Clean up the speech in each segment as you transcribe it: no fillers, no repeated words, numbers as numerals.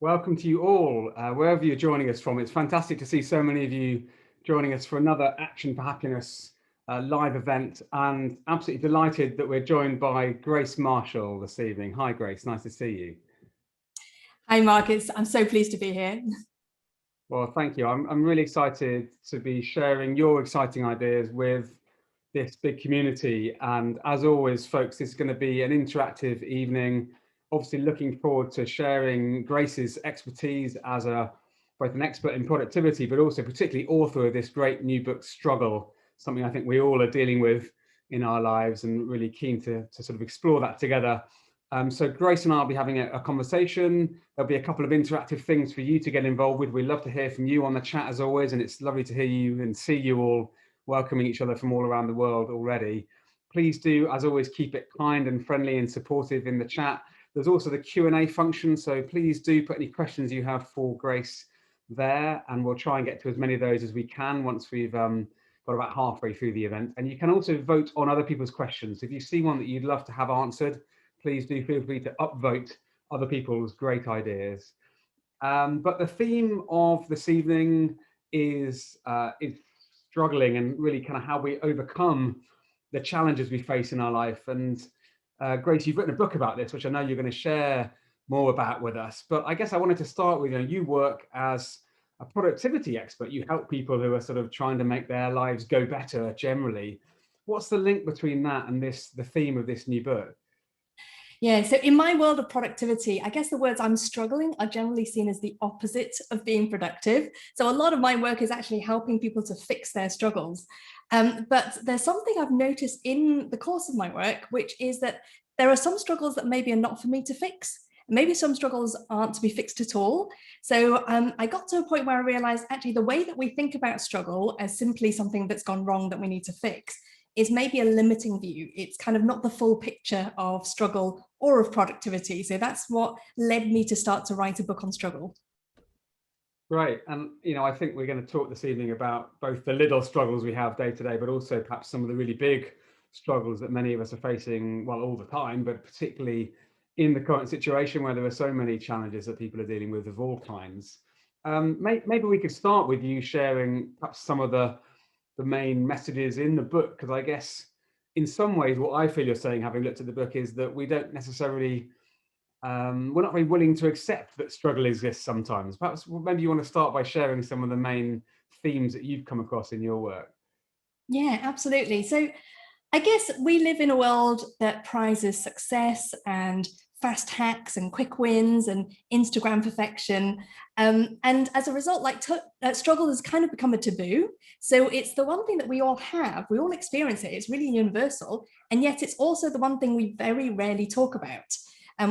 Welcome to you all, wherever you're joining us from. It's fantastic to see so many of you joining us for another Action for Happiness live event, and absolutely delighted that we're joined by Grace Marshall this evening. Hi, Grace. Nice to see you. Hi, Marcus. I'm so pleased to be here. Well, thank you. I'm really excited to be sharing your exciting ideas with this big community. And as always, folks, this is going to be an interactive evening. Obviously, looking forward to sharing Grace's expertise as both an expert in productivity, but also particularly author of this great new book, Struggle, something I think we all are dealing with in our lives, and really keen to sort of explore that together. So Grace and I will be having a conversation. There'll be a couple of interactive things for you to get involved with. We'd love to hear from you on the chat as always, and it's lovely to hear you and see you all welcoming each other from all around the world already. Please do, as always, keep it kind and friendly and supportive in the chat. There's also the Q&A function, so please do put any questions you have for Grace there, and we'll try and get to as many of those as we can once we've got about halfway through the event. And you can also vote on other people's questions. If you see one that you'd love to have answered, please do feel free to upvote other people's great ideas. But the theme of this evening is struggling, and really kind of how we overcome the challenges we face in our life. And Grace, you've written a book about this, which I know you're going to share more about with us. But I guess I wanted to start with, you work as a productivity expert. You help people who are sort of trying to make their lives go better generally. What's the link between that and the theme of this new book? Yeah, so in my world of productivity, I guess the words I'm struggling are generally seen as the opposite of being productive. So a lot of my work is actually helping people to fix their struggles. But there's something I've noticed in the course of my work, which is that there are some struggles that maybe are not for me to fix. Maybe some struggles aren't to be fixed at all. So I got to a point where I realized actually the way that we think about struggle as simply something that's gone wrong that we need to fix is maybe a limiting view. It's kind of not the full picture of struggle or of productivity. So that's what led me to start to write a book on struggle. Right. And, I think we're going to talk this evening about both the little struggles we have day to day, but also perhaps some of the really big struggles that many of us are facing, well, all the time, but particularly in the current situation where there are so many challenges that people are dealing with of all kinds. Maybe we could start with you sharing perhaps some of the main messages in the book, because I guess in some ways what I feel you're saying, having looked at the book, is that we don't necessarily we're not very willing to accept that struggle exists sometimes. Perhaps maybe you want to start by sharing some of the main themes that you've come across in your work. Yeah, absolutely. So I guess we live in a world that prizes success and fast hacks and quick wins and Instagram perfection. And as a result, struggle has kind of become a taboo. So it's the one thing that we all have, we all experience it, it's really universal. And yet it's also the one thing we very rarely talk about.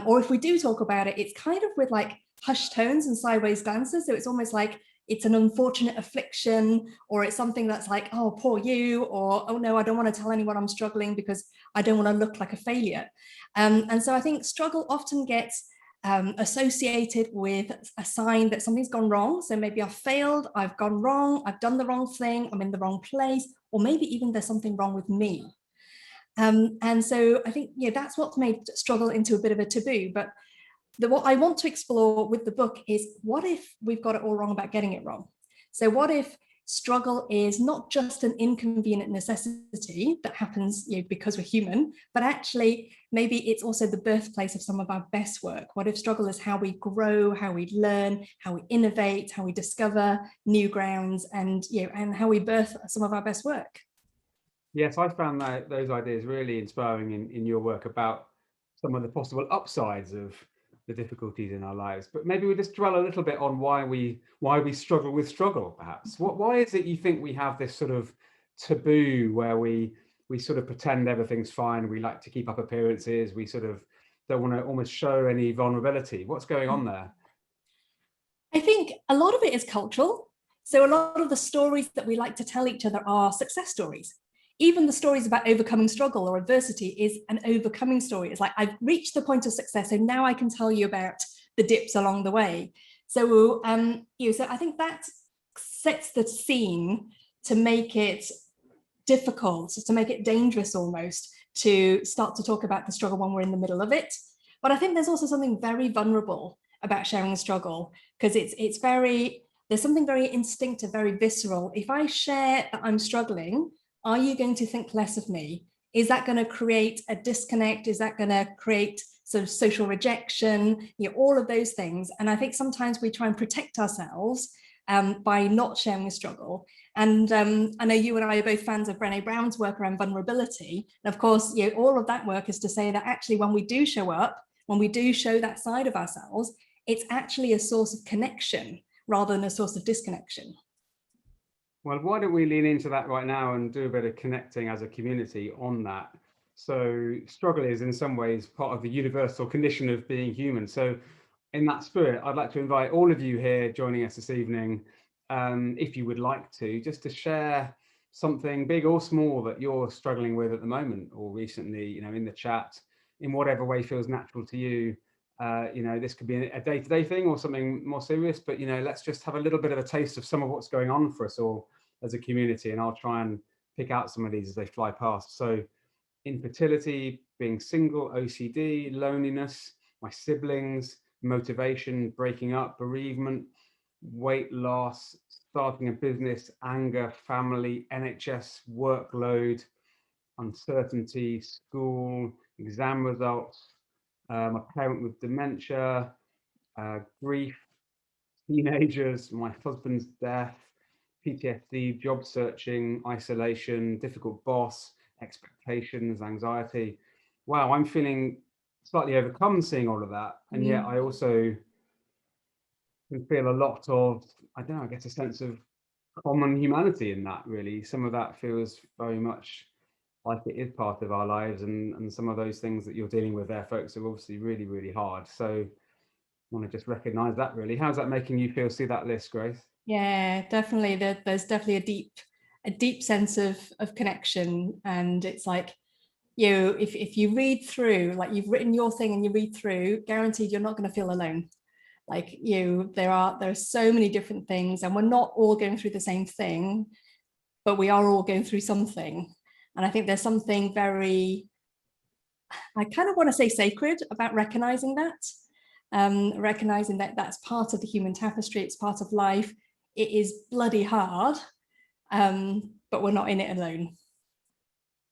Or if we do talk about it, it's kind of with like hushed tones and sideways glances. So it's almost like it's an unfortunate affliction, or it's something that's like, oh, poor you, or oh no, I don't want to tell anyone I'm struggling because I don't want to look like a failure. And so I think struggle often gets associated with a sign that something's gone wrong. So maybe I've failed, I've gone wrong, I've done the wrong thing, I'm in the wrong place, or maybe even there's something wrong with me. And so I think, that's what's made struggle into a bit of a taboo. But what I want to explore with the book is, what if we've got it all wrong about getting it wrong? So what if struggle is not just an inconvenient necessity that happens because we're human, but actually maybe it's also the birthplace of some of our best work? What if struggle is how we grow, how we learn, how we innovate, how we discover new grounds, and how we birth some of our best work? Yes, I found those ideas really inspiring in your work about some of the possible upsides of the difficulties in our lives. But maybe we just dwell a little bit on why we struggle with struggle, perhaps. Why is it you think we have this sort of taboo where we sort of pretend everything's fine, we like to keep up appearances, we sort of don't want to almost show any vulnerability? What's going on there? I think a lot of it is cultural. So a lot of the stories that we like to tell each other are success stories. Even the stories about overcoming struggle or adversity is an overcoming story. It's like, I've reached the point of success, so now I can tell you about the dips along the way. So, so I think that sets the scene to make it difficult, to make it dangerous almost, to start to talk about the struggle when we're in the middle of it. But I think there's also something very vulnerable about sharing a struggle, because it's very, there's something very instinctive, very visceral. If I share that I'm struggling, are you going to think less of me? Is that going to create a disconnect? Is that going to create sort of social rejection? All of those things. And I think sometimes we try and protect ourselves by not sharing a struggle. And I know you and I are both fans of Brené Brown's work around vulnerability. And of course, all of that work is to say that actually when we do show up, when we do show that side of ourselves, it's actually a source of connection rather than a source of disconnection. Well, why don't we lean into that right now and do a bit of connecting as a community on that? So struggle is in some ways part of the universal condition of being human. So in that spirit, I'd like to invite all of you here joining us this evening, if you would like to, just to share something big or small that you're struggling with at the moment or recently, in the chat, in whatever way feels natural to you. This could be a day-to-day thing or something more serious, but let's just have a little bit of a taste of some of what's going on for us all as a community, and I'll try and pick out some of these as they fly past. So infertility, being single, OCD, loneliness, my siblings, motivation, breaking up, bereavement, weight loss, starting a business, anger, family, NHS, workload, uncertainty, school, exam results, my parent with dementia, grief, teenagers, my husband's death, PTSD, job searching, isolation, difficult boss, expectations, anxiety. Wow, I'm feeling slightly overcome seeing all of that. And yet I also can feel a lot of, I don't know, I guess a sense of common humanity in that, really. Some of that feels very much like it is part of our lives, and some of those things that you're dealing with there, folks, are obviously really, really hard. So I want to just recognize that, really. How's that making you feel? See that list, Grace? Yeah, definitely. There's definitely a deep sense of connection. And it's like, if you read through, like you've written your thing and you read through, guaranteed you're not going to feel alone. Like there are so many different things, and we're not all going through the same thing, but we are all going through something. And I think there's something very, I kind of want to say sacred about recognizing that. Recognizing that that's part of the human tapestry, it's part of life. It is bloody hard, but we're not in it alone.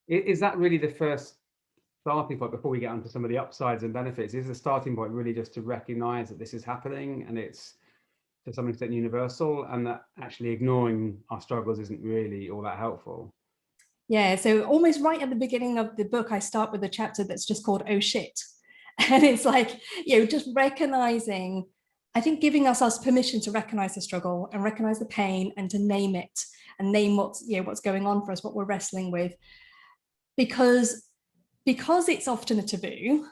Is that really the first starting point before we get onto some of the upsides and benefits? Is the starting point really just to recognize that this is happening and it's to some extent universal, and that actually ignoring our struggles isn't really all that helpful? Yeah, so almost right at the beginning of the book, I start with a chapter that's just called "Oh shit," and it's like, just recognizing, I think giving ourselves permission to recognize the struggle and recognize the pain and to name it and name what's going on for us, what we're wrestling with, because it's often a taboo.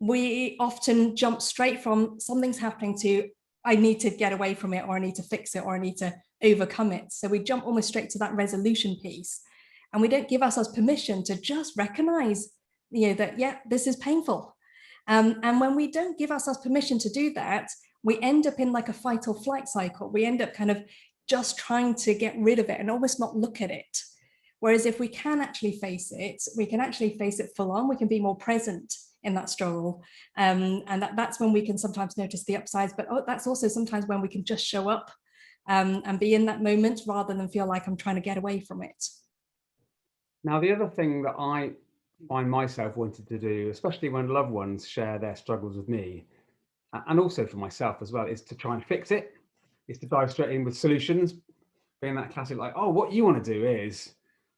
We often jump straight from something's happening to I need to get away from it, or I need to fix it, or I need to overcome it. So we jump almost straight to that resolution piece, and we don't give ourselves permission to just recognize that this is painful. And when we don't give ourselves permission to do that, we end up in like a fight or flight cycle. We end up kind of just trying to get rid of it and almost not look at it. Whereas if we can actually face it, we can actually face it full on. We can be more present in that struggle. And that's when we can sometimes notice the upsides, but that's also sometimes when we can just show up and be in that moment rather than feel like I'm trying to get away from it. Now, the other thing that I find myself wanted to do, especially when loved ones share their struggles with me, and also for myself as well, is to try and fix it, is to dive straight in with solutions, being that classic, like, oh, what you want to do is,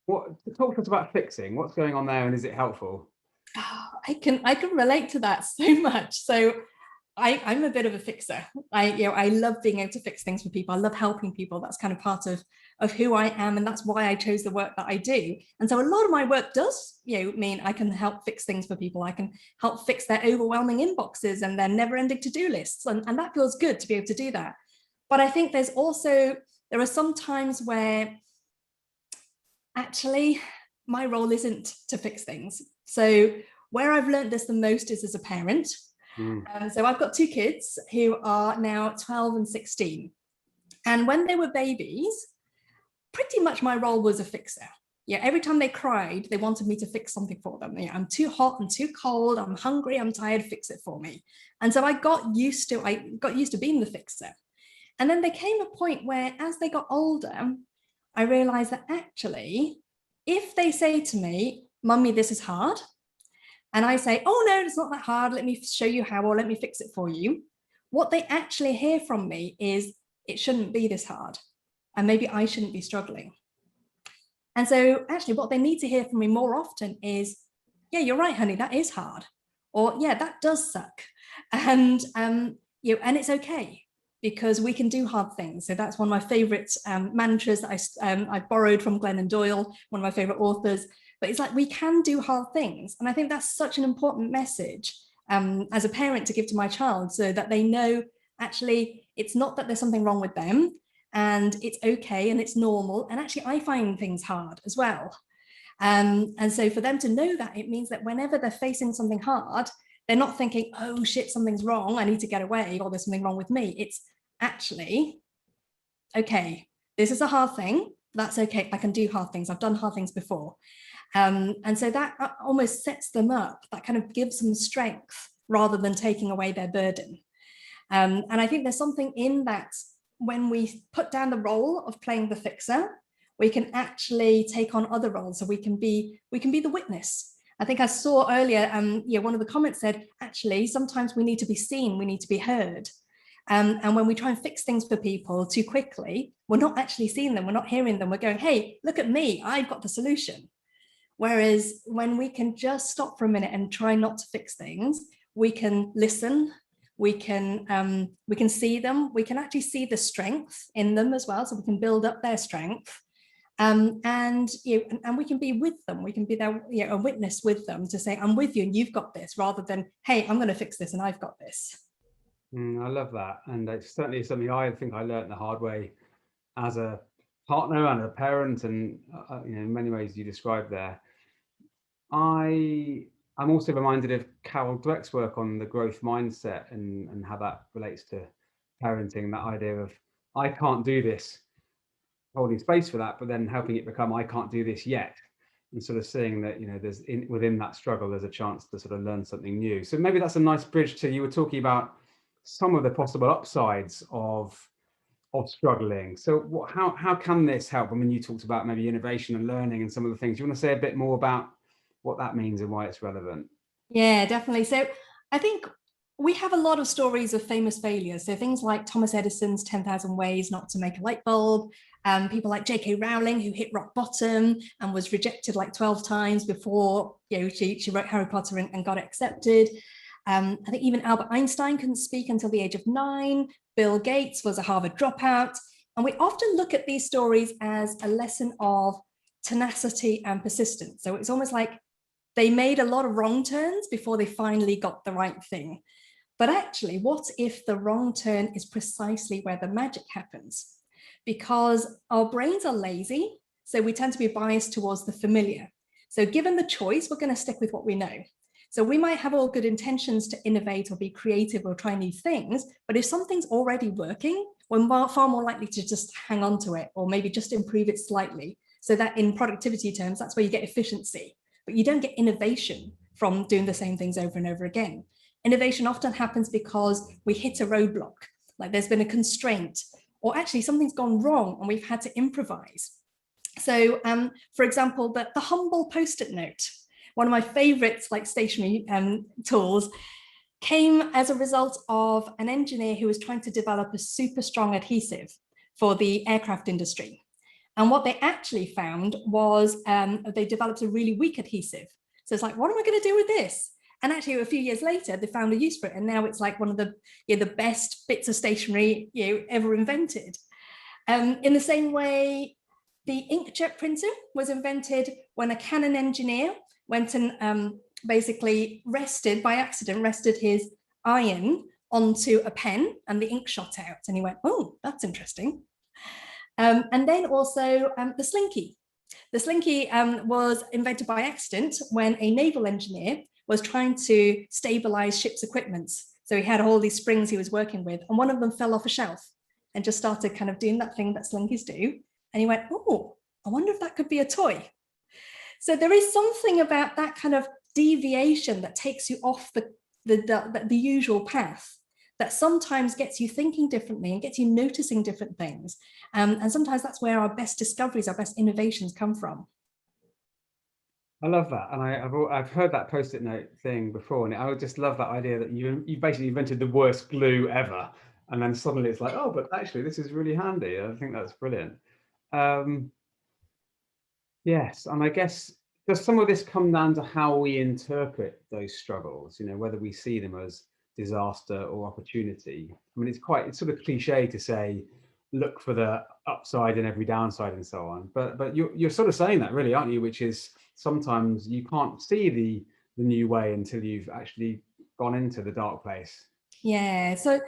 talk to us about fixing, what's going on there, and is it helpful? I can relate to that so much. So I'm a bit of a fixer. I love being able to fix things for people. I love helping people. That's kind of part of who I am, and that's why I chose the work that I do. And so a lot of my work does mean I can help fix things for people. I can help fix their overwhelming inboxes and their never-ending to-do lists, and that feels good to be able to do that. But I think there are some times where actually my role isn't to fix things. So where I've learned this the most is as a parent. So I've got 2 kids who are now 12 and 16. And when they were babies, pretty much my role was a fixer. every time they cried, they wanted me to fix something for them. I'm too hot, I'm too cold, I'm hungry, I'm tired, fix it for me. And so I got used to being the fixer. And then there came a point where, as they got older, I realized that actually, if they say to me, Mummy, this is hard, and I say, oh no, it's not that hard, let me show you how, or let me fix it for you, what they actually hear from me is, it shouldn't be this hard, and maybe I shouldn't be struggling. And so actually what they need to hear from me more often is, yeah, you're right, honey, that is hard. Or yeah, that does suck. And, and it's okay, because we can do hard things. So that's one of my favorite mantras that I borrowed from Glennon Doyle, one of my favorite authors. But it's like, we can do hard things. And I think that's such an important message as a parent to give to my child, so that they know, actually, it's not that there's something wrong with them, and it's okay and it's normal. And actually, I find things hard as well. And so for them to know that, it means that whenever they're facing something hard, they're not thinking, oh shit, something's wrong, I need to get away, or there's something wrong with me. It's actually, okay, this is a hard thing. That's okay. I can do hard things. I've done hard things before. And so that almost sets them up, that kind of gives them strength rather than taking away their burden. And I think there's something in that, when we put down the role of playing the fixer, we can actually take on other roles. So we can be the witness. I think I saw earlier, one of the comments said, actually, sometimes we need to be seen, we need to be heard. And when we try and fix things for people too quickly, we're not actually seeing them, we're not hearing them, we're going, hey, look at me, I've got the solution. Whereas when we can just stop for a minute and try not to fix things, we can listen, we can see them, we can actually see the strength in them as well, so we can build up their strength. And we can be with them, we can be there, a witness with them to say, I'm with you and you've got this, rather than, hey, I'm going to fix this and I've got this. I love that. And it's certainly something I think I learned the hard way as a partner and a parent, and in many ways you described there. I'm also reminded of Carol Dweck's work on the growth mindset and how that relates to parenting, that idea of, I can't do this, holding space for that, but then helping it become, I can't do this yet, and sort of seeing that there's within that struggle there's a chance to sort of learn something new. So maybe that's a nice bridge to, you were talking about some of the possible upsides of struggling. So how can this help? I mean, you talked about maybe innovation and learning and some of the things. Do you want to say a bit more about what that means and why it's relevant? Yeah, definitely. So I think we have a lot of stories of famous failures. So things like Thomas Edison's 10,000 ways not to make a light bulb, people like J.K. Rowling, who hit rock bottom and was rejected like 12 times before she wrote Harry Potter and got it accepted. I think even Albert Einstein couldn't speak until the age of 9. Bill Gates was a Harvard dropout. And we often look at these stories as a lesson of tenacity and persistence. So it's almost like they made a lot of wrong turns before they finally got the right thing. But actually, what if the wrong turn is precisely where the magic happens? Because our brains are lazy, so we tend to be biased towards the familiar. So given the choice, we're going to stick with what we know. So we might have all good intentions to innovate or be creative or try new things, but if something's already working, we're far more likely to just hang on to it, or maybe just improve it slightly. So that in productivity terms, that's where you get efficiency, but you don't get innovation from doing the same things over and over again. Innovation often happens because we hit a roadblock, like there's been a constraint, or actually something's gone wrong and we've had to improvise. So for example, the humble Post-it note, one of my favorites, like stationery tools, came as a result of an engineer who was trying to develop a super strong adhesive for the aircraft industry. And what they actually found was they developed a really weak adhesive. So it's like, what am I going to do with this? And actually, a few years later, they found a use for it, and now it's like one of the best bits of stationery ever invented. In the same way, the inkjet printer was invented when a Canon engineer went and basically rested his iron onto a pen, and the ink shot out, and he went, oh, that's interesting. And then also the Slinky. The Slinky was invented by accident when a naval engineer was trying to stabilize ship's equipment. So he had all these springs he was working with, and one of them fell off a shelf and just started kind of doing that thing that Slinkies do. And he went, oh, I wonder if that could be a toy. So there is something about that kind of deviation that takes you off the usual path, that sometimes gets you thinking differently and gets you noticing different things. And sometimes that's where our best discoveries, our best innovations come from. I love that, and I've heard that post-it note thing before, and I just love that idea that you basically invented the worst glue ever, and then suddenly it's like, oh, but actually this is really handy. I think that's brilliant. Yes, and I guess does some of this come down to how we interpret those struggles? You know, whether we see them as disaster or opportunity. I mean, it's sort of cliche to say, look for the upside in every downside and so on. But you're sort of saying that, really, aren't you? Which is sometimes you can't see the new way until you've actually gone into the dark place. Yeah. So,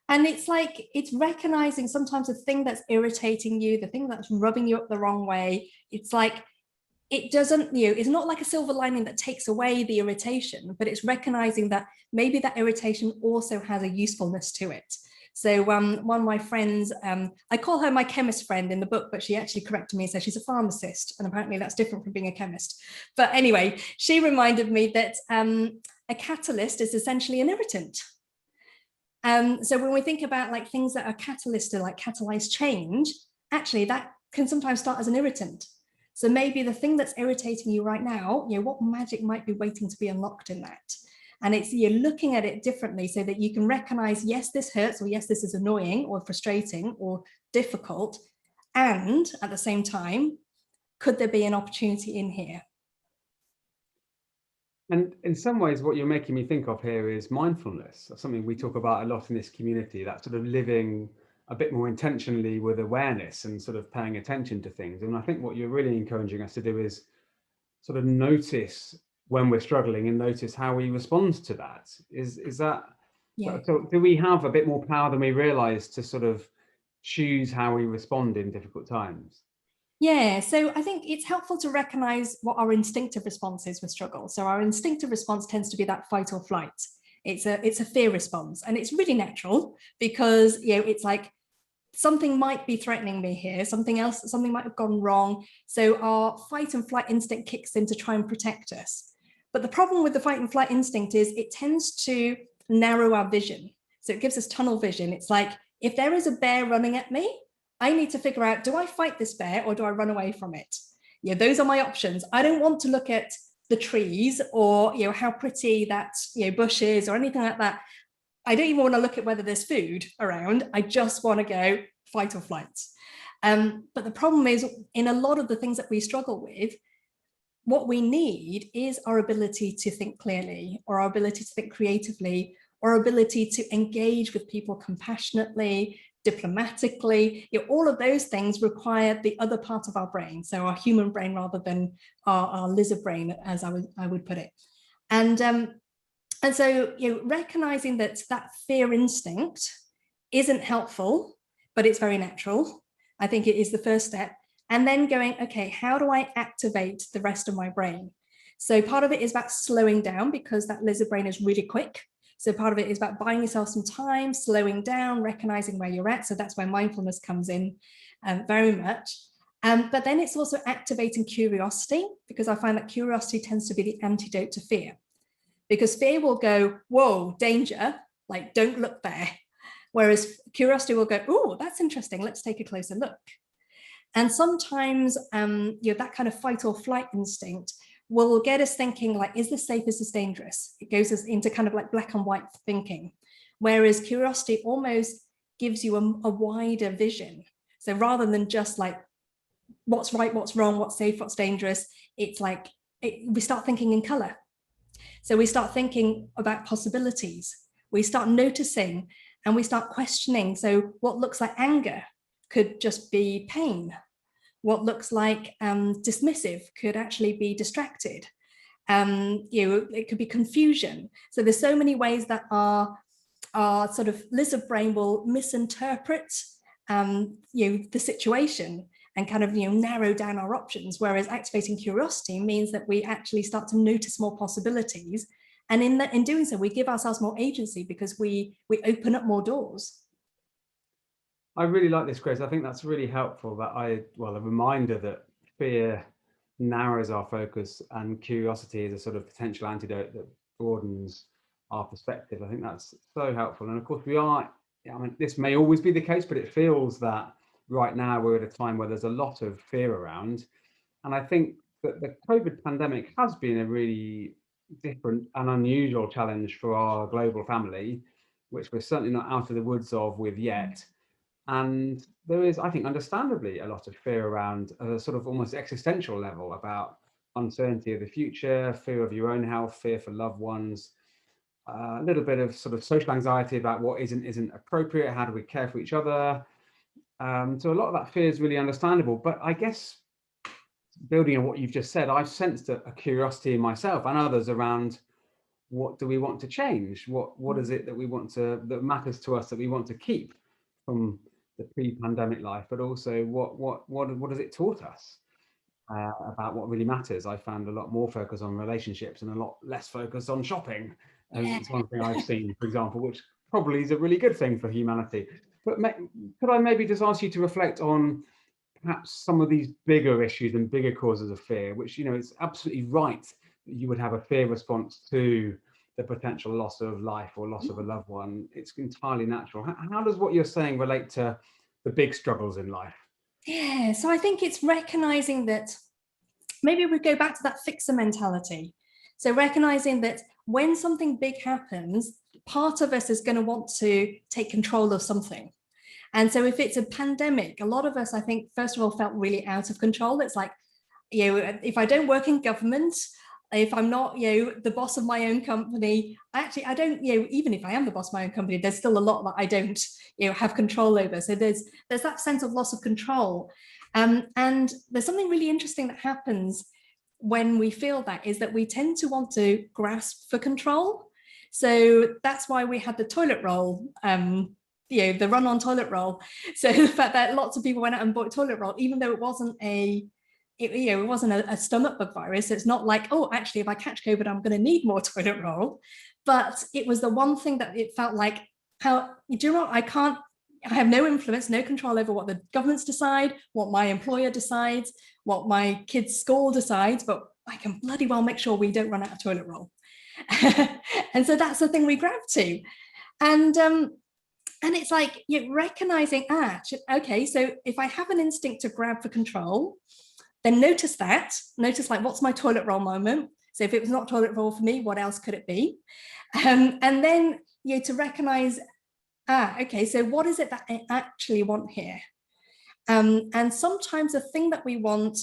and it's like, it's recognizing sometimes the thing that's irritating you, the thing that's rubbing you up the wrong way. It's like, it doesn't, it's not like a silver lining that takes away the irritation, but it's recognizing that maybe that irritation also has a usefulness to it. So one of my friends, I call her my chemist friend in the book, but she actually corrected me and said she's a pharmacist, and apparently that's different from being a chemist. But anyway, she reminded me that a catalyst is essentially an irritant. So when we think about like things that are catalysts to like catalyze change, actually that can sometimes start as an irritant. So maybe the thing that's irritating you right now, what magic might be waiting to be unlocked in that? And it's you're looking at it differently so that you can recognize, yes, this hurts, or yes, this is annoying or frustrating or difficult. And at the same time, could there be an opportunity in here? And in some ways, what you're making me think of here is mindfulness, something we talk about a lot in this community, that sort of living a bit more intentionally with awareness and sort of paying attention to things. And I think what you're really encouraging us to do is sort of notice when we're struggling and notice how we respond to that. Is that, Yeah. so do we have a bit more power than we realize to sort of choose how we respond in difficult times? Yeah, so I think it's helpful to recognize what our instinctive response is with struggle. So our instinctive response tends to be that fight or flight. It's a fear response, and it's really natural because it's like something might be threatening me here, something might have gone wrong. So our fight and flight instinct kicks in to try and protect us. But the problem with the fight and flight instinct is it tends to narrow our vision. So it gives us tunnel vision. It's like, if there is a bear running at me, I need to figure out, do I fight this bear or do I run away from it? Those are my options. I don't want to look at the trees or how pretty that bush is or anything like that. I don't even want to look at whether there's food around. I just want to go fight or flight. But the problem is, in a lot of the things that we struggle with, what we need is our ability to think clearly, or our ability to think creatively, or our ability to engage with people compassionately, diplomatically. All of those things require the other part of our brain, so our human brain rather than our lizard brain, as I would put it. And so recognizing that fear instinct isn't helpful, but it's very natural, I think it is the first step. And then going, okay, how do I activate the rest of my brain? So part of it is about slowing down, because that lizard brain is really quick. So part of it is about buying yourself some time, slowing down, recognizing where you're at. So that's where mindfulness comes in very much. But then it's also activating curiosity, because I find that curiosity tends to be the antidote to fear. Because fear will go, whoa, danger, like don't look there. Whereas curiosity will go, oh, that's interesting, let's take a closer look. And sometimes that kind of fight or flight instinct will get us thinking like, is this safe, is this dangerous? It goes us into kind of like black and white thinking. Whereas curiosity almost gives you a wider vision. So rather than just like, what's right, what's wrong, what's safe, what's dangerous, it's like, we start thinking in color. So we start thinking about possibilities. We start noticing and we start questioning. So what looks like anger could just be pain. What looks like dismissive could actually be distracted. It could be confusion. So there's so many ways that our sort of lizard brain will misinterpret the situation and kind of narrow down our options, whereas activating curiosity means that we actually start to notice more possibilities, and in doing so we give ourselves more agency, because we open up more doors. I really like this, Grace. I think that's really helpful, that a reminder that fear narrows our focus, and curiosity is a sort of potential antidote that broadens our perspective. I think that's so helpful. And of course, I mean, this may always be the case, but it feels that right now we're at a time where there's a lot of fear around. And I think that the COVID pandemic has been a really different and unusual challenge for our global family, which we're certainly not out of the woods of with yet. And there is, I think, understandably a lot of fear around a sort of almost existential level about uncertainty of the future, fear of your own health, fear for loved ones, a little bit of sort of social anxiety about what isn't appropriate, how do we care for each other. So a lot of that fear is really understandable. But I guess building on what you've just said, I've sensed a curiosity in myself and others around what do we want to change? What is it that we want to, that matters to us, that we want to keep from the pre-pandemic life, but also what has it taught us about what really matters? I found a lot more focus on relationships and a lot less focus on shopping. Yeah. It's one thing I've seen, for example, which probably is a really good thing for humanity. But could I maybe just ask you to reflect on perhaps some of these bigger issues and bigger causes of fear, which, you know, it's absolutely right that you would have a fear response to the potential loss of life or loss of a loved one. It's entirely natural. How does what you're saying relate to the big struggles in life? Yeah, so I think it's recognizing that maybe we go back to that fixer mentality. So recognizing that when something big happens, part of us is going to want to take control of something. And so if it's a pandemic, a lot of us, I think, first of all, felt really out of control. It's like, you know, if I don't work in government, if I'm not, you know, the boss of my own company, I don't, you know, even if I am the boss of my own company, there's still a lot that I don't, you know, have control over. So there's that sense of loss of control. And there's something really interesting that happens when we feel that, is that we tend to want to grasp for control. So that's why we had the toilet roll, you know, the run on toilet roll. So the fact that lots of people went out and bought toilet roll, even though it wasn't it wasn't a stomach bug virus. It's not like, oh, actually, if I catch COVID, I'm going to need more toilet roll. But it was the one thing that it felt like, how, do you know what, I have no influence, no control over what the governments decide, what my employer decides, what my kids' school decides, but I can bloody well make sure we don't run out of toilet roll. And so that's the thing we grab to. And it's like, you're recognizing, okay, so if I have an instinct to grab for control, then notice like, what's my toilet roll moment? So if it was not toilet roll for me, what else could it be? And then, you know, to recognize, okay, so what is it that I actually want here? And sometimes the thing that we want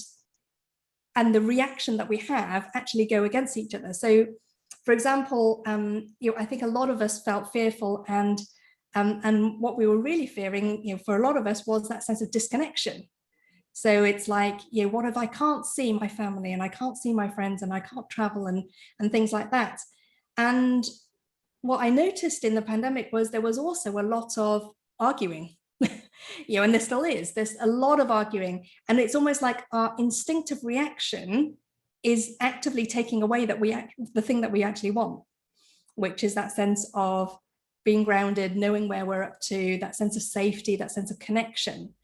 and the reaction that we have actually go against each other. So, for example, you know, I think a lot of us felt fearful, and what we were really fearing, you know, for a lot of us, was that sense of disconnection. So it's like, you know, what if I can't see my family and I can't see my friends and I can't travel and things like that? And what I noticed in the pandemic was there was also a lot of arguing, you know, and there still is. There's a lot of arguing, and it's almost like our instinctive reaction is actively taking away the thing that we actually want, which is that sense of being grounded, knowing where we're up to, that sense of safety, that sense of connection.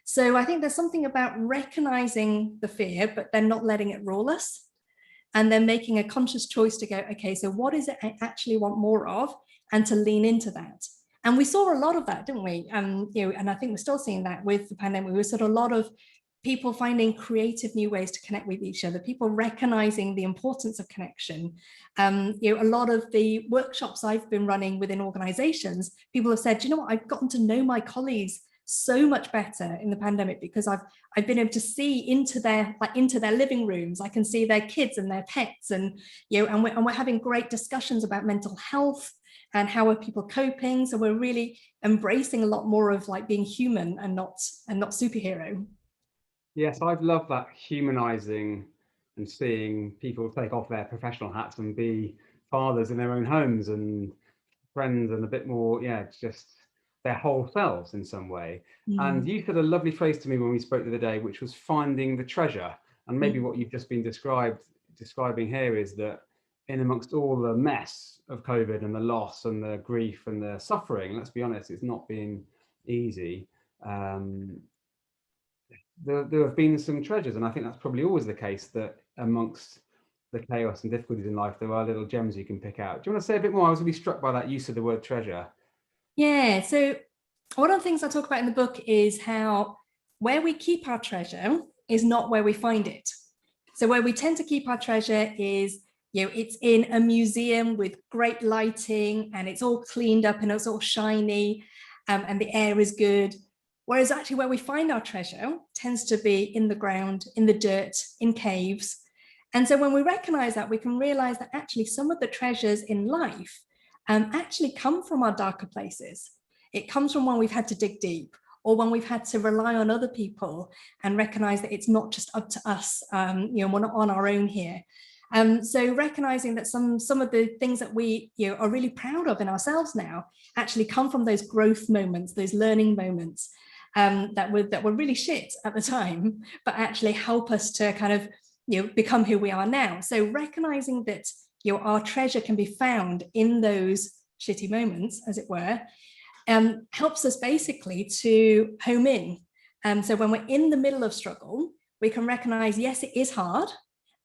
So I think there's something about recognizing the fear, but then not letting it rule us, and then making a conscious choice to go, okay, so what is it I actually want more of, and to lean into that. And we saw a lot of that, didn't we? You know, and I think we're still seeing that with the pandemic. We saw a lot of people finding creative new ways to connect with each other, people recognizing the importance of connection. You know, a lot of the workshops I've been running within organizations, people have said, you know what, I've gotten to know my colleagues so much better in the pandemic, because I've been able to see into their living rooms. I can see their kids and their pets, and you know, and we're having great discussions about mental health and how are people coping. So we're really embracing a lot more of like being human and not superhero. Yes, I've loved that humanizing and seeing people take off their professional hats and be fathers in their own homes and friends, and a bit more, yeah, it's just their whole selves in some way. And you said a lovely phrase to me when we spoke the other day, which was finding the treasure. And maybe what you've just been describing here is that in amongst all the mess of COVID and the loss and the grief and the suffering, let's be honest, it's not been easy. there have been some treasures, and I think that's probably always the case, that amongst the chaos and difficulties in life, there are little gems you can pick out. Do you want to say a bit more? I was really struck by that use of the word treasure. Yeah, so one of the things I talk about in the book is how where we keep our treasure is not where we find it. So where we tend to keep our treasure is, it's in a museum with great lighting and it's all cleaned up and it's all shiny, and the air is good. Whereas actually where we find our treasure tends to be in the ground, in the dirt, in caves. And so when we recognize that, we can realize that actually some of the treasures in life actually come from our darker places. It comes from when we've had to dig deep, or when we've had to rely on other people and recognize that it's not just up to us, we're not on our own here. So recognizing that some of the things that we are really proud of in ourselves now actually come from those growth moments, those learning moments that were really shit at the time, but actually help us to kind of become who we are now. So recognizing that our treasure can be found in those shitty moments, as it were, helps us basically to home in. So when we're in the middle of struggle, we can recognize, yes, it is hard,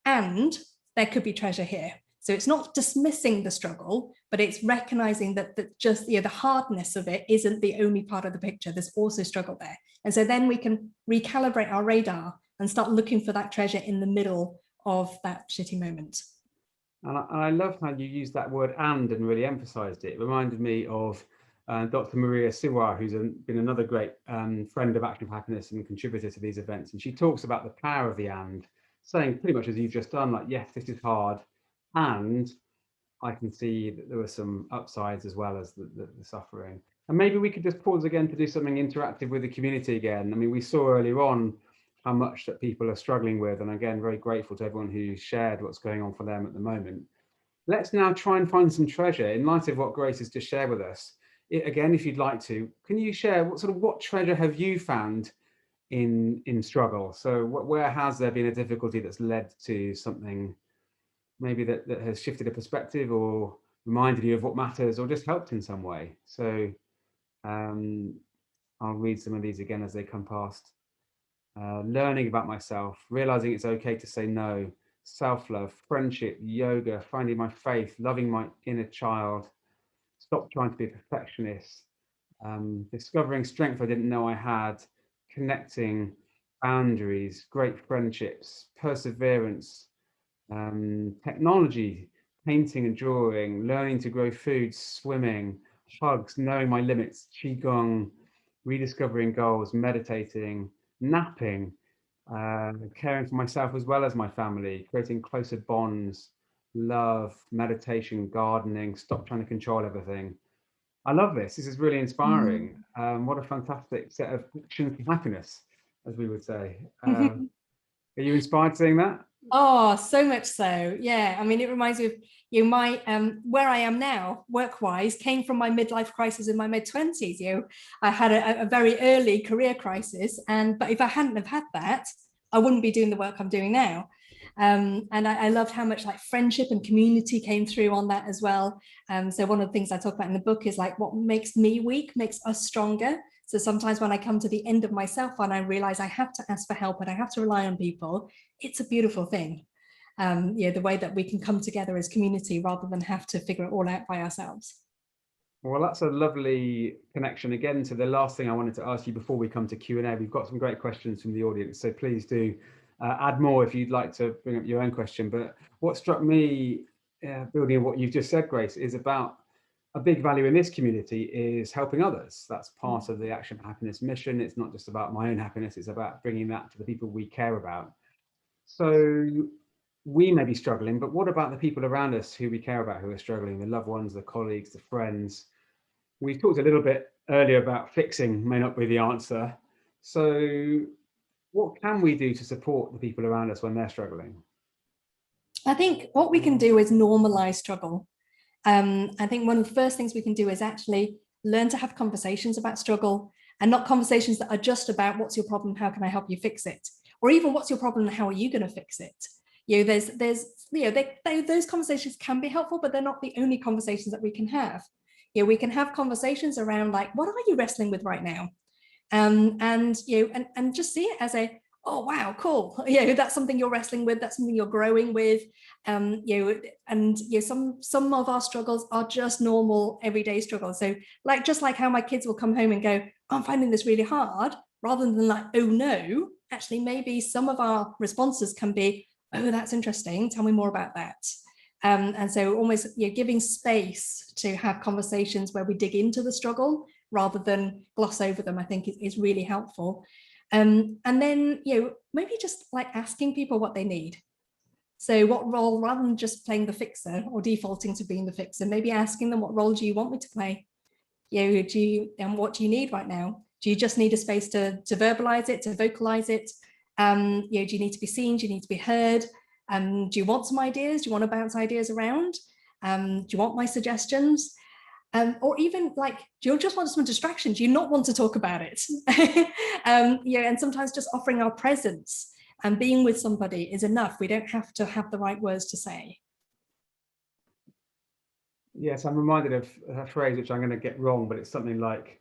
and there could be treasure here. So it's not dismissing the struggle, but it's recognizing that just the hardness of it isn't the only part of the picture. There's also struggle there. And so then we can recalibrate our radar and start looking for that treasure in the middle of that shitty moment. And I love how you used that word and really emphasized it. It reminded me of Dr. Maria Siwa, who's been another great friend of Action for Happiness and contributor to these events. And she talks about the power of the and, saying pretty much as you've just done, like, yes, this is hard, and I can see that there were some upsides as well as the suffering. And maybe we could just pause again to do something interactive with the community again. I mean, we saw earlier on how much that people are struggling with, and again, very grateful to everyone who shared what's going on for them at the moment. Let's now try and find some treasure in light of what Grace has just shared with us. Again, if you'd like to, can you share what treasure have you found in struggle? So where has there been a difficulty that's led to something maybe that has shifted a perspective or reminded you of what matters, or just helped in some way? So I'll read some of these again as they come past. Learning about myself, realizing it's okay to say no, self-love, friendship, yoga, finding my faith, loving my inner child, stop trying to be a perfectionist, discovering strength I didn't know I had, connecting, boundaries, great friendships, perseverance, technology, painting and drawing, learning to grow food, swimming, hugs, knowing my limits, qigong, rediscovering goals, meditating, napping, caring for myself as well as my family, creating closer bonds, love, meditation, gardening, stop trying to control everything. I love this. This is really inspiring. What a fantastic set of actions for happiness, as we would say. Are you inspired seeing that? Oh, so much so. Yeah. I mean, it reminds me of my where I am now, work-wise, came from my midlife crisis in my mid-20s. I had a very early career crisis, but if I hadn't have had that, I wouldn't be doing the work I'm doing now. And I loved how much like friendship and community came through on that as well. So one of the things I talk about in the book is like what makes me weak makes us stronger. So sometimes when I come to the end of myself and I realize I have to ask for help and I have to rely on people, it's a beautiful thing. The way that we can come together as community rather than have to figure it all out by ourselves. Well, that's a lovely connection again to the last thing I wanted to ask you before we come to Q&A. We've got some great questions from the audience, so please do add more if you'd like to bring up your own question. But what struck me, building on what you've just said, Grace, is about a big value in this community is helping others. That's part of the Action for Happiness mission. It's not just about my own happiness, it's about bringing that to the people we care about. So we may be struggling, but what about the people around us who we care about, who are struggling, the loved ones, the colleagues, the friends? We talked a little bit earlier about fixing may not be the answer. So what can we do to support the people around us when they're struggling? I think what we can do is normalize struggle. I think one of the first things we can do is actually learn to have conversations about struggle, and not conversations that are just about what's your problem, how can I help you fix it, or even what's your problem, how are you going to fix it. Those conversations can be helpful, but they're not the only conversations that we can have. We can have conversations around like, what are you wrestling with right now? And just see it as oh wow, cool. That's something you're wrestling with, that's something you're growing with. And some of our struggles are just normal everyday struggles. So like, just like how my kids will come home and go, I'm finding this really hard, rather than like, oh no, actually maybe some of our responses can be, oh, that's interesting, tell me more about that. And so almost giving space to have conversations where we dig into the struggle rather than gloss over them, I think is really helpful. And then, maybe just like asking people what they need. So what role, rather than just playing the fixer or defaulting to being the fixer, maybe asking them, what role do you want me to play? And what do you need right now? Do you just need a space to verbalize it, to vocalize it? Do you need to be seen? Do you need to be heard? Do you want some ideas? Do you want to bounce ideas around? Do you want my suggestions? Or even like, do you just want some distraction? Do you not want to talk about it? And sometimes just offering our presence and being with somebody is enough. We don't have to have the right words to say. Yes, I'm reminded of a phrase which I'm going to get wrong, but it's something like,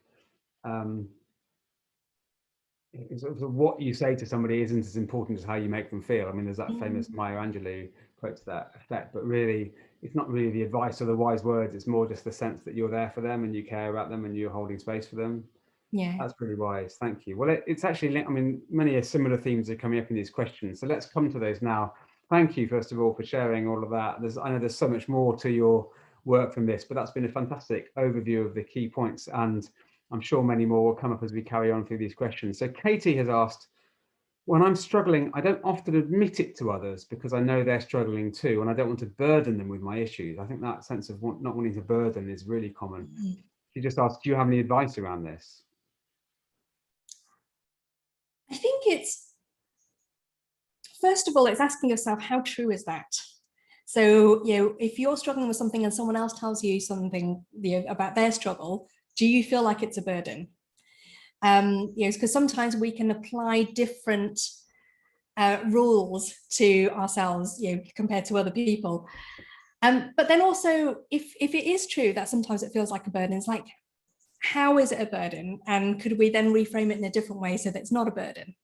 what you say to somebody isn't as important as how you make them feel. I mean, there's that famous Maya Angelou quote to that effect, but really, it's not really the advice or the wise words. It's more just the sense that you're there for them and you care about them and you're holding space for them. Yeah, that's pretty wise. Thank you. Well, it's actually, I mean, many similar themes are coming up in these questions. So let's come to those now. Thank you, first of all, for sharing all of that. I know there's so much more to your work from this, but that's been a fantastic overview of the key points. And I'm sure many more will come up as we carry on through these questions. So Katie has asked, when I'm struggling, I don't often admit it to others because I know they're struggling too, and I don't want to burden them with my issues. I think that sense of not wanting to burden is really common. She just asked, do you have any advice around this? I think first of all, it's asking yourself, how true is that? So, if you're struggling with something and someone else tells you something about their struggle, do you feel like it's a burden? Because sometimes we can apply different rules to ourselves, compared to other people. But then also, if it is true that sometimes it feels like a burden, it's like, how is it a burden? And could we then reframe it in a different way so that it's not a burden?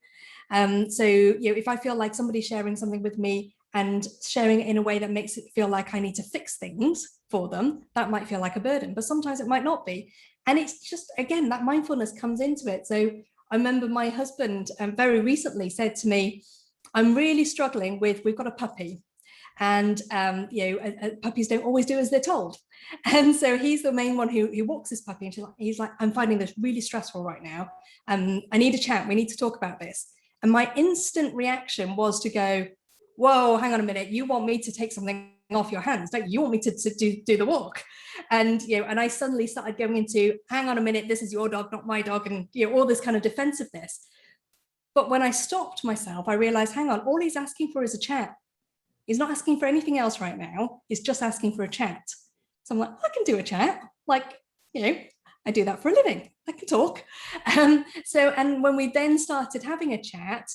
So, if I feel like somebody's sharing something with me and sharing it in a way that makes it feel like I need to fix things for them, that might feel like a burden, but sometimes it might not be. And it's just, again, that mindfulness comes into it. So I remember my husband very recently said to me, I'm really struggling with, we've got a puppy, and puppies don't always do as they're told. And so he's the main one who walks this puppy, and he's like, I'm finding this really stressful right now. I need a chat. We need to talk about this. And my instant reaction was to go, whoa, hang on a minute. You want me to take something off your hands, don't you? You want me to do the walk? And and I suddenly started going into, hang on a minute, this is your dog, not my dog, and all this kind of defensiveness. But when I stopped myself, I realized, hang on, all he's asking for is a chat. He's not asking for anything else right now. He's just asking for a chat. So I'm like, I can do a chat. Like, I do that for a living. I can talk. And when we then started having a chat,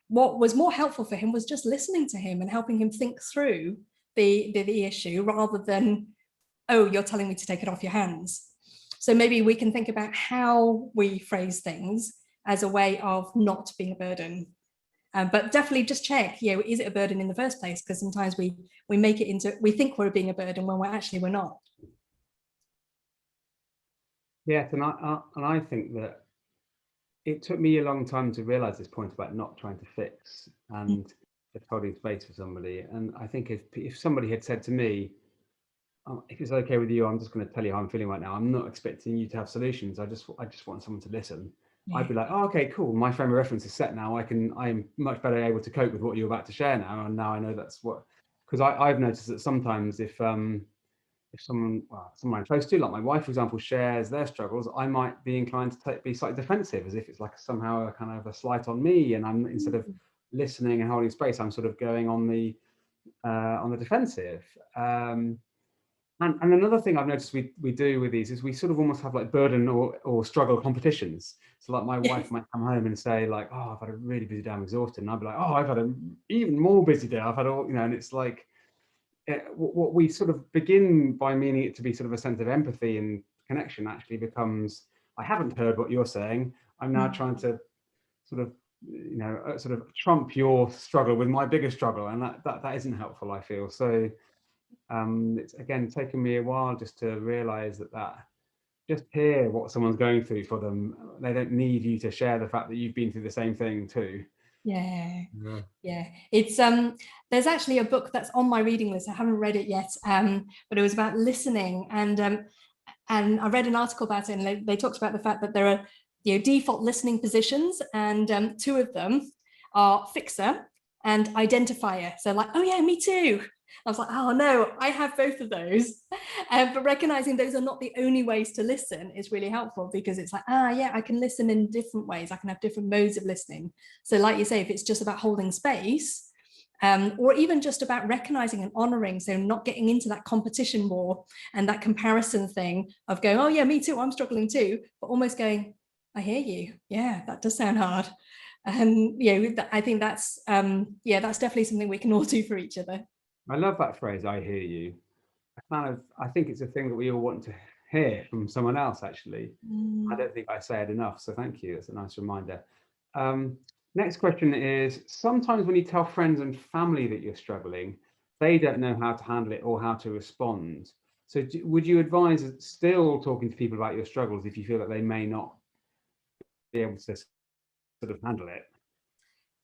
what was more helpful for him was just listening to him and helping him think through the issue, rather than, oh, you're telling me to take it off your hands. So maybe we can think about how we phrase things as a way of not being a burden. But definitely just check, is it a burden in the first place? Because sometimes we make it into, we think we're being a burden when we're not. Yes, and I think that it took me a long time to realize this point about not trying to fix and just holding space for somebody. And I think if somebody had said to me, if it's okay with you, I'm just going to tell you how I'm feeling right now. I'm not expecting you to have solutions. I just want someone to listen. Yeah. I'd be like, oh, okay, cool. My frame of reference is set now. I'm much better able to cope with what you're about to share now. And now I know that's what, because I've noticed that sometimes if someone I'm close to, like my wife, for example, shares their struggles, I might be inclined to be slightly defensive, as if it's like somehow a kind of a slight on me. And I'm, instead of listening and holding space, I'm sort of going on the defensive. And another thing I've noticed we do with these is we sort of almost have like burden or struggle competitions. So like my wife might come home and say like, oh, I've had a really busy day, I'm exhausted. And I'd be like, oh, I've had an even more busy day. I've had all, and it's like, what we sort of begin by meaning it to be sort of a sense of empathy and connection actually becomes, I haven't heard what you're saying. I'm now trying to sort of sort of trump your struggle with my bigger struggle, and that isn't helpful, I feel. So it's again taken me a while just to realize that just hear what someone's going through for them. They don't need you to share the fact that you've been through the same thing too. Yeah. It's there's actually a book that's on my reading list. I haven't read it yet, but it was about listening, and I read an article about it, and they talked about the fact that there are default listening positions, and two of them are fixer and identifier. So like, oh yeah, me too. I was like, oh no, I have both of those. But recognizing those are not the only ways to listen is really helpful, because it's like, yeah, I can listen in different ways. I can have different modes of listening. So like you say, if it's just about holding space, or even just about recognizing and honoring, so not getting into that competition war and that comparison thing of going, oh yeah, me too, I'm struggling too, but almost going, I hear you. Yeah, that does sound hard. And I think that's that's definitely something we can all do for each other. I love that phrase, I hear you. I think it's a thing that we all want to hear from someone else, actually. I don't think I say it enough, so thank you. It's a nice reminder. Next question is, sometimes when you tell friends and family that you're struggling, they don't know how to handle it or how to respond. So would you advise still talking to people about your struggles if you feel that they may not be able to sort of handle it?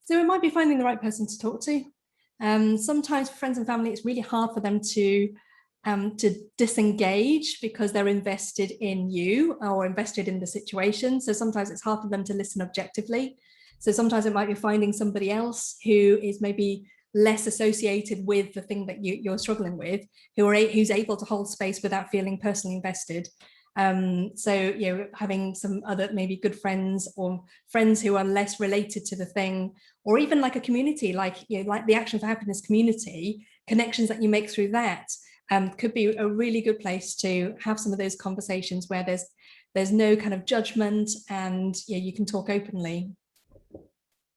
So it might be finding the right person to talk to. Sometimes for friends and family, it's really hard for them to disengage because they're invested in you or invested in the situation. So sometimes it's hard for them to listen objectively. So sometimes it might be finding somebody else who is maybe less associated with the thing that you're struggling with, who's able to hold space without feeling personally invested. So having some other maybe good friends or friends who are less related to the thing, or even like a community, like like the Action for Happiness community, connections that you make through that could be a really good place to have some of those conversations where there's no kind of judgment, and you can talk openly.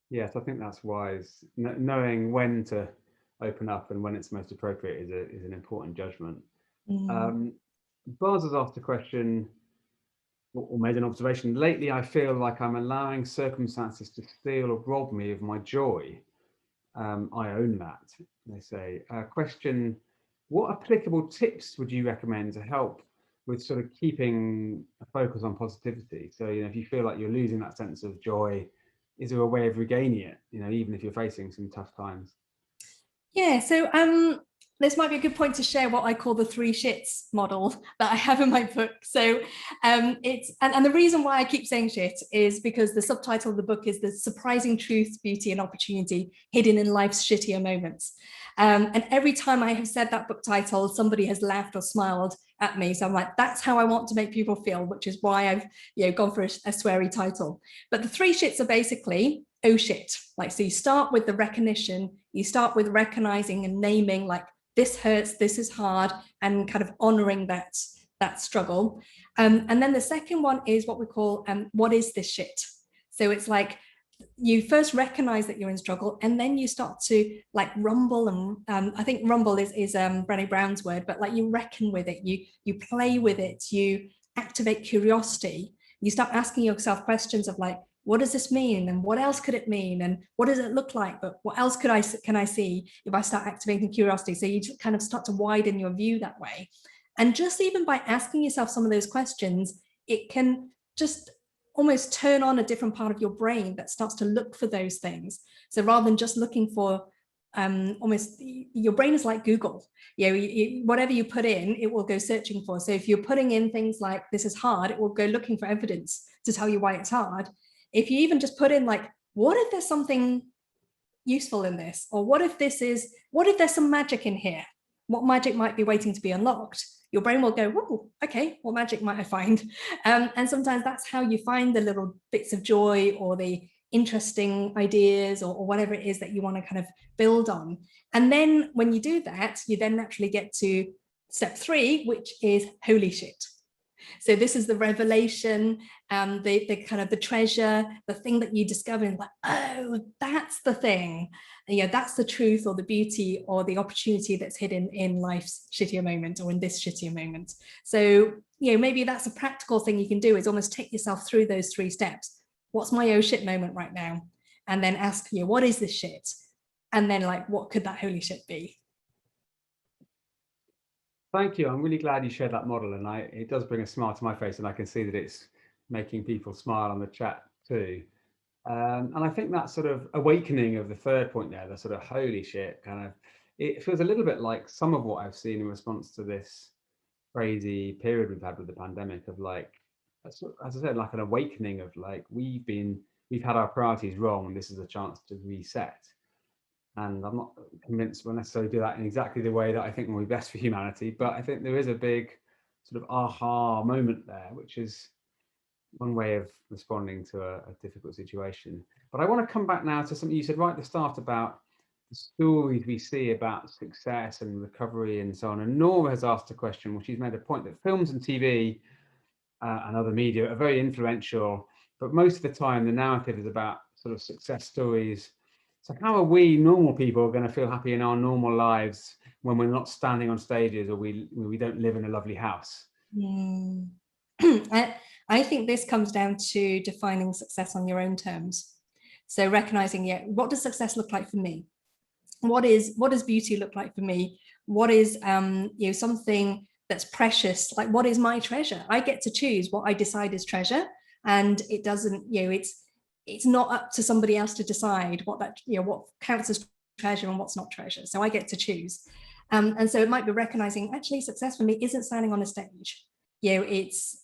Yes, I think that's wise. Knowing when to open up and when it's most appropriate is an important judgment. Bars has asked a question or made an observation. Lately, I feel like I'm allowing circumstances to steal or rob me of my joy. I own that, they say. Question, what applicable tips would you recommend to help with sort of keeping a focus on positivity? So, if you feel like you're losing that sense of joy, is there a way of regaining it, even if you're facing some tough times? Yeah, so this might be a good point to share what I call the 3 shits model that I have in my book. So it's and the reason why I keep saying shit is because the subtitle of the book is The Surprising Truth, Beauty and Opportunity Hidden in Life's Shittier Moments. And every time I have said that book title, somebody has laughed or smiled at me. So I'm like, that's how I want to make people feel, which is why I've gone for a sweary title. But the 3 shits are basically, oh shit. Like, so you start with the recognition, you start with recognizing and naming, like, this hurts, this is hard, and kind of honoring that struggle. And then the second one is what we call, what is this shit? So it's like, you first recognize that you're in struggle, and then you start to like rumble, and I think rumble is Brené Brown's word, but like you reckon with it, you play with it, you activate curiosity, you start asking yourself questions of like, what does this mean, and what else could it mean, and what does it look like, but what else can I see if I start activating curiosity? So you kind of start to widen your view that way. And just even by asking yourself some of those questions, it can just almost turn on a different part of your brain that starts to look for those things. So rather than just looking for almost, your brain is like Google. Whatever you put in, it will go searching for. So if you're putting in things like, this is hard, it will go looking for evidence to tell you why it's hard. If you even just put in like, what if there's something useful in this? Or what if there's some magic in here? What magic might be waiting to be unlocked? Your brain will go, whoa, okay, what magic might I find? And sometimes that's how you find the little bits of joy or the interesting ideas or whatever it is that you want to kind of build on. And then when you do that, you then naturally get to step 3, which is holy shit. So this is the revelation, the kind of the treasure, the thing that you discover, and like, oh, that's the thing. And, that's the truth or the beauty or the opportunity that's hidden in life's shittier moment, or in this shittier moment. So, maybe that's a practical thing you can do, is almost take yourself through those 3 steps. What's my oh shit moment right now? and then ask you, what is this shit? And then like, what could that holy shit be? Thank you. I'm really glad you shared that model, and it does bring a smile to my face, and I can see that it's making people smile on the chat too. And I think that sort of awakening of the third point there, the sort of holy shit kind of, it feels a little bit like some of what I've seen in response to this crazy period we've had with the pandemic of like, as I said, like an awakening of like, we've had our priorities wrong, and this is a chance to reset. And I'm not convinced we'll necessarily do that in exactly the way that I think will be best for humanity, but I think there is a big sort of aha moment there, which is one way of responding to a difficult situation. But I want to come back now to something you said right at the start about the stories we see about success and recovery and so on. And Nora has asked a question, well, she's made a point that films and TV and other media are very influential, but most of the time the narrative is about sort of success stories. So how are we normal people going to feel happy in our normal lives when we're not standing on stages, or we don't live in a lovely house? I think this comes down to defining success on your own terms. So recognizing, yeah, what does success look like for me? What does beauty look like for me? What is something that's precious? Like, what is my treasure? I get to choose what I decide is treasure, and it doesn't, it's not up to somebody else to decide what counts as treasure and what's not treasure. So I get to choose. And so it might be recognizing, actually, success for me isn't standing on a stage. It's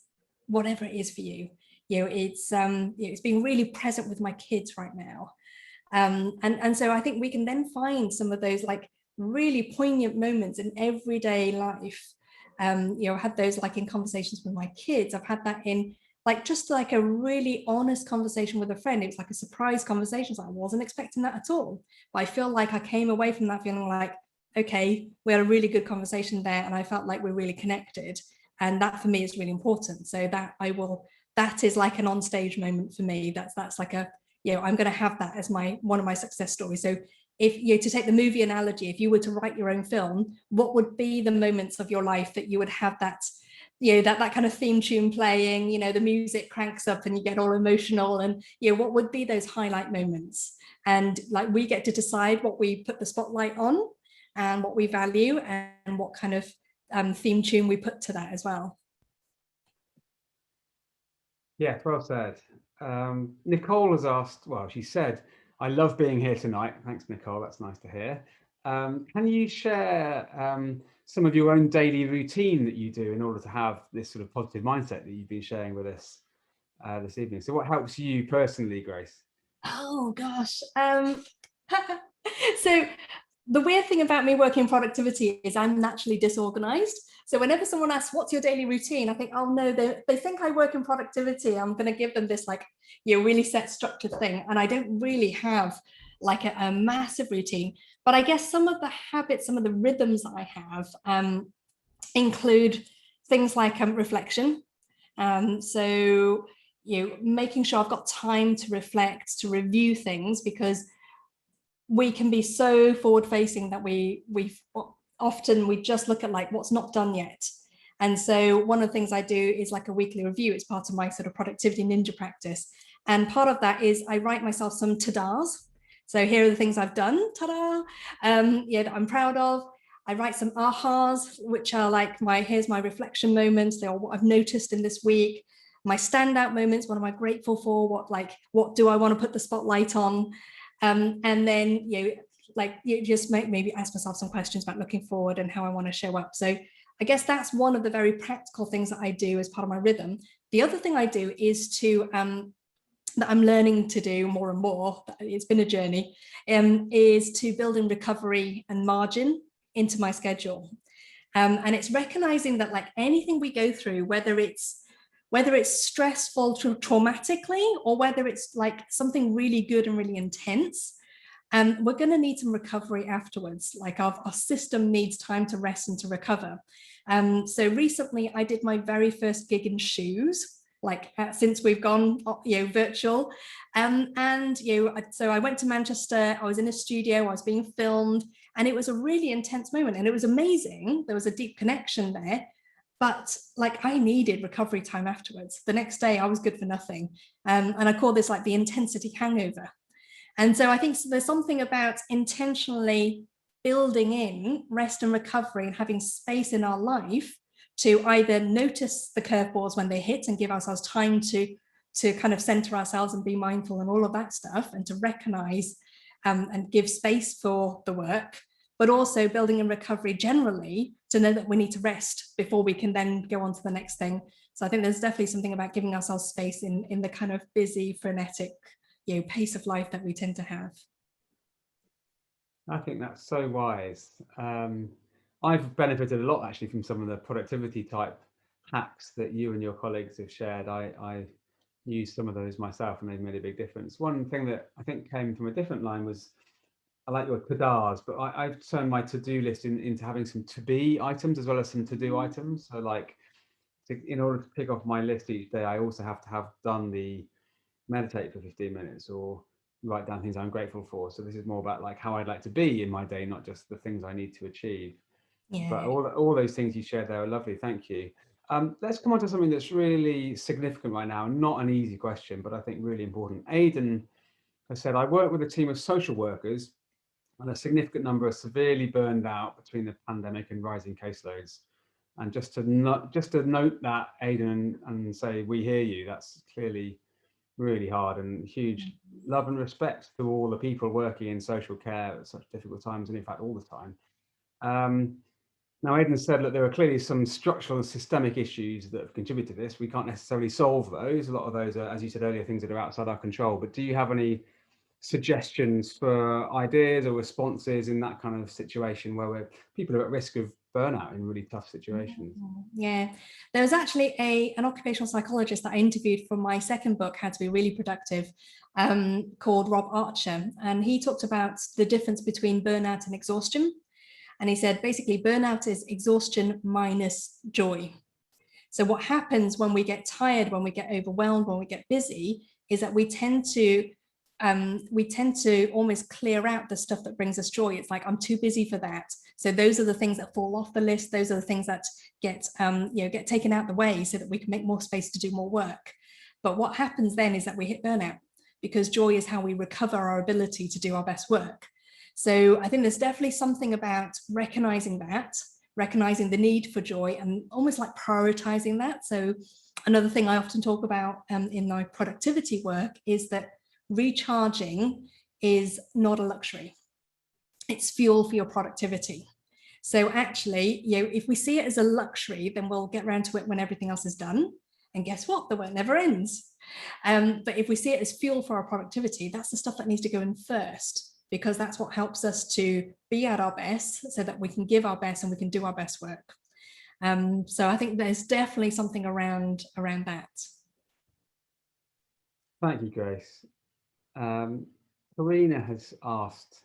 whatever it is for you. It's being really present with my kids right now. And so I think we can then find some of those like really poignant moments in everyday life. I had those like in conversations with my kids. I've had that in like just like a really honest conversation with a friend. It was like a surprise conversation. So I wasn't expecting that at all. But I feel like I came away from that feeling like, okay, we had a really good conversation there, and I felt like we're really connected. And that for me is really important. So that is like an on-stage moment for me. That's like a, I'm going to have that as one of my success stories. So if to take the movie analogy, if you were to write your own film, what would be the moments of your life that you would have that, that kind of theme tune playing, the music cranks up and you get all emotional, and what would be those highlight moments? And like, we get to decide what we put the spotlight on and what we value, and what kind of theme tune we put to that as well. Yeah, well said. Nicole has asked, well, she said, I love being here tonight. Thanks, Nicole. That's nice to hear. Can you share some of your own daily routine that you do in order to have this sort of positive mindset that you've been sharing with us this evening? So what helps you personally, Grace? Oh, gosh. So the weird thing about me working in productivity is I'm naturally disorganized. So whenever someone asks, what's your daily routine? I think, oh no, they think I work in productivity. I'm going to give them this like, really set structured thing. And I don't really have like a massive routine. But I guess some of the habits, some of the rhythms that I have include things like reflection. So, making sure I've got time to reflect, to review things, because we can be so forward facing that we often just look at like what's not done yet. And so one of the things I do is like a weekly review. It's part of my sort of productivity ninja practice. And part of that is I write myself some ta-das. So here are the things I've done, ta-da, that I'm proud of. I write some ahas, which are like here's my reflection moments. They are what I've noticed in this week. My standout moments, what am I grateful for? What do I want to put the spotlight on? And then, you just maybe ask myself some questions about looking forward and how I want to show up. So I guess that's one of the very practical things that I do as part of my rhythm. The other thing I do is that I'm learning to do more and more, it's been a journey, is to build in recovery and margin into my schedule. And it's recognizing that like anything we go through, whether it's stressful traumatically, or whether it's like something really good and really intense, we're going to need some recovery afterwards. Like our system needs time to rest and to recover. So recently I did my very first gig in shoes, since we've gone virtual. So I went to Manchester, I was in a studio, I was being filmed, and it was a really intense moment, and it was amazing. There was a deep connection there. But like I needed recovery time afterwards. The next day I was good for nothing. And I call this like the intensity hangover. And so I think there's something about intentionally building in rest and recovery and having space in our life to either notice the curveballs when they hit and give ourselves time to kind of center ourselves and be mindful and all of that stuff, and to recognize and give space for the work, but also building in recovery generally to know that we need to rest before we can then go on to the next thing. So I think there's definitely something about giving ourselves space in the kind of busy, frenetic, pace of life that we tend to have. I think that's so wise. I've benefited a lot actually from some of the productivity type hacks that you and your colleagues have shared. I used some of those myself and they've made a big difference. One thing that I think came from a different line was, I like your to-dos, but I've turned my to-do list into having some to-be items as well as some to-do items. So like, in order to pick off my list each day, I also have to have done the meditate for 15 minutes or write down things I'm grateful for. So this is more about like how I'd like to be in my day, not just the things I need to achieve. Yeah. But all those things you shared there are lovely. Thank you. Let's come on to something that's really significant right now. Not an easy question, but I think really important. Aidan has said, I work with a team of social workers and a significant number are severely burned out between the pandemic and rising caseloads. And just to note that, Aidan, and say, we hear you, that's clearly really hard, and huge love and respect to all the people working in social care at such difficult times, and in fact all the time. Now, Aidan said that there are clearly some structural and systemic issues that have contributed to this. We can't necessarily solve those. A lot of those are, as you said earlier, things that are outside our control. But do you have any suggestions for ideas or responses in that kind of situation where people are at risk of burnout in really tough situations? Yeah, there was actually an occupational psychologist that I interviewed for my second book, How to Be Really Productive, called Rob Archer, and he talked about the difference between burnout and exhaustion. And he said basically burnout is exhaustion minus joy. So what happens when we get tired, when we get overwhelmed, when we get busy, is that we tend to almost clear out the stuff that brings us joy. It's like, I'm too busy for that. So those are the things that fall off the list. Those are the things that get taken out the way so that we can make more space to do more work. But what happens then is that we hit burnout, because joy is how we recover our ability to do our best work. So I think there's definitely something about recognizing the need for joy and almost like prioritizing that. So another thing I often talk about in my productivity work is that recharging is not a luxury. It's fuel for your productivity. So actually, if we see it as a luxury, then we'll get around to it when everything else is done. And guess what? The work never ends. But if we see it as fuel for our productivity, that's the stuff that needs to go in first, because that's what helps us to be at our best so that we can give our best and we can do our best work. So I think there's definitely something around that. Thank you, Grace. Karina has asked,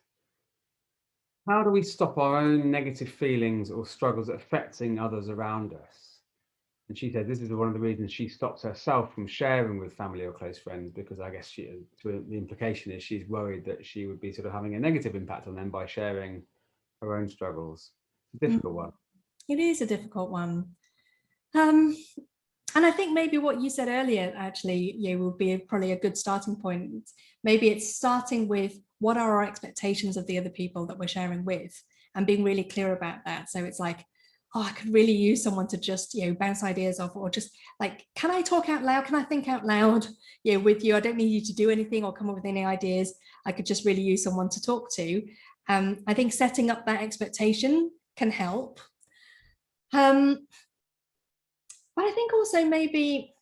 how do we stop our own negative feelings or struggles affecting others around us? And she said this is one of the reasons she stops herself from sharing with family or close friends, because I guess the implication is she's worried that she would be sort of having a negative impact on them by sharing her own struggles. It's a difficult one. It is a difficult one. And I think maybe what you said earlier actually would be probably a good starting point. Maybe it's starting with what are our expectations of the other people that we're sharing with, and being really clear about that. So it's like, oh, I could really use someone to just bounce ideas off, or just like, can I talk out loud? Can I think out loud with you? I don't need you to do anything or come up with any ideas. I could just really use someone to talk to. I think setting up that expectation can help. But I think also maybe